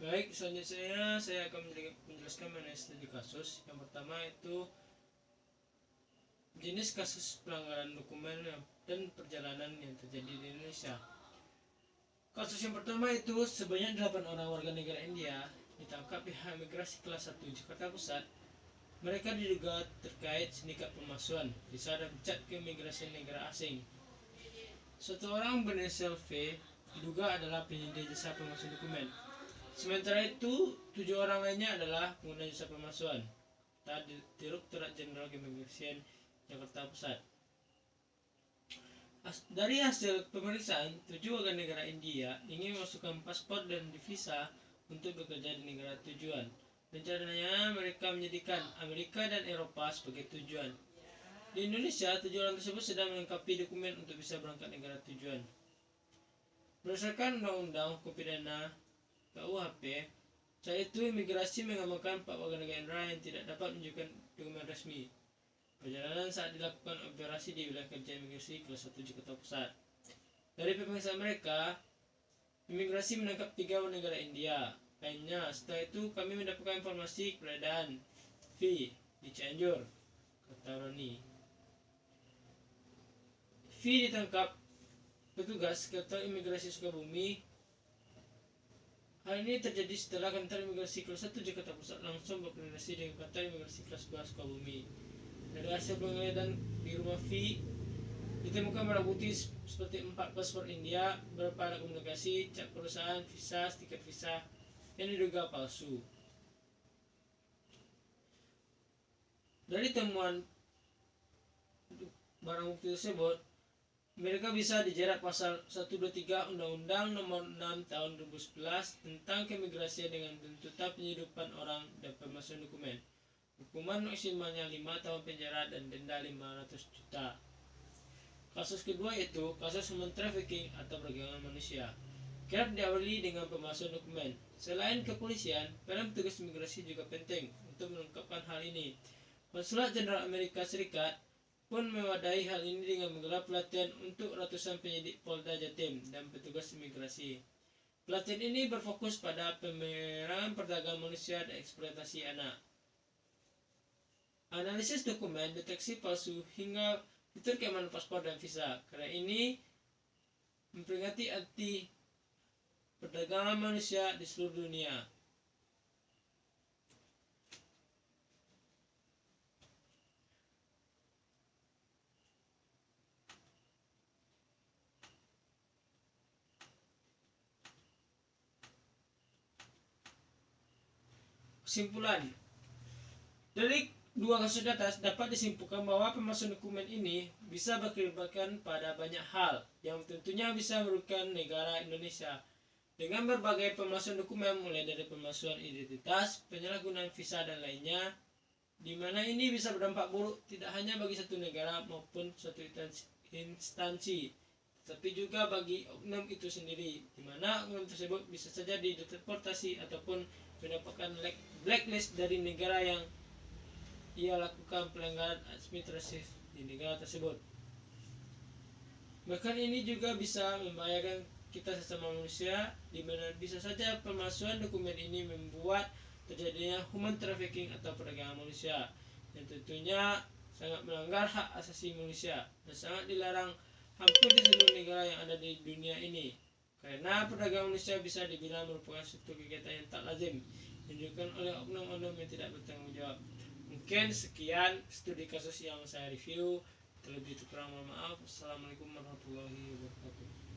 Baik, selanjutnya saya akan menjelaskan mengenai studi kasus. Yang pertama itu jenis kasus pelanggaran dokumen dan perjalanan yang terjadi di Indonesia. Kasus yang pertama itu sebanyak 8 orang warga negara India ditangkap pihak imigrasi kelas 1 Jakarta Pusat. Mereka diduga terkait sindikat pemalsuan visa dan cat keimigrasian negara asing. Satu orang berinisial V diduga adalah penyedia jasa pemalsuan dokumen. Sementara itu, 7 orang lainnya adalah pengguna jasa pemalsuan. Direktorat Jenderal Keimigrasian Jakarta Pusat. Dari hasil pemeriksaan, 7 warga negara India ingin memasukkan paspor dan visa untuk bekerja di negara tujuan. Rencananya mereka menjadikan Amerika dan Eropa sebagai tujuan. Di Indonesia, 7 orang tersebut sedang melengkapi dokumen untuk bisa berangkat negara tujuan. Berdasarkan Undang-Undang Hukum Pidana KUHP, saat itu imigrasi mengamankan 4 warga negara yang tidak dapat menunjukkan dokumen resmi perjalanan saat dilakukan operasi di wilayah kerja imigrasi kelas 1 Jakarta Pusat. Dari pemeriksaan mereka, imigrasi menangkap 3 warga negara India lainnya. Setelah itu kami mendapatkan informasi keberadaan V di Cianjur, kata Roni. V ditangkap petugas kantor imigrasi Sukabumi. Hal ini terjadi setelah kantor imigrasi kelas 1 Jakarta Pusat langsung berkoordinasi dengan kantor imigrasi kelas 2 Sukabumi. Dari hasil penggeledahan di rumah V, ditemukan barang bukti seperti 4 paspor India, beberapa alat komunikasi, cat perusahaan, visa, stiker visa yang diduga palsu. Dari temuan barang bukti tersebut, mereka bisa dijerat pasal 123 Undang-Undang Nomor 6 Tahun 2011 tentang keimigrasian dengan tuntutan penyeludupan orang dan pemalsuan dokumen. Hukuman maksimalnya 5 tahun penjara dan denda 500 juta. Kasus kedua itu kasus human trafficking atau perdagangan manusia. Kerap diawali dengan pemalsuan dokumen. Selain kepolisian, peran petugas imigrasi juga penting untuk mengungkapkan hal ini. Konsulat Jenderal Amerika Serikat pun mewadahi hal ini dengan menggelar pelatihan untuk ratusan penyidik Polda Jatim dan petugas imigrasi. Pelatihan ini berfokus pada pemerangan perdagangan manusia dan eksploitasi anak. Analisis dokumen, deteksi palsu, hingga fitur keamanan paspor dan visa. Karena ini memperingati anti perdagangan manusia di seluruh dunia. Kesimpulan dari dua kasus di atas dapat disimpulkan bahwa pemalsuan dokumen ini bisa berakibatkan pada banyak hal yang tentunya bisa merugikan negara Indonesia dengan berbagai pemalsuan dokumen, mulai dari pemalsuan identitas, penyalahgunaan visa dan lainnya, di mana ini bisa berdampak buruk tidak hanya bagi satu negara maupun suatu instansi, tapi juga bagi oknum itu sendiri, di mana oknum tersebut bisa saja dideportasi ataupun mendapatkan blacklist dari negara yang ia lakukan pelanggaran administratif di negara tersebut. Bahkan ini juga bisa membahayakan kita sesama manusia, di mana bisa saja pemalsuan dokumen ini membuat terjadinya human trafficking atau perdagangan manusia, yang tentunya sangat melanggar hak asasi manusia dan sangat dilarang hampir di seluruh negara yang ada di dunia ini. Karena perdagangan manusia bisa dibilang merupakan suatu kegiatan yang tak lazim yang dilakukan oleh oknum-oknum yang tidak bertanggung jawab. Mungkin sekian studi kasus yang saya review. Terlebih kurang mohon maaf. Assalamualaikum warahmatullahi wabarakatuh.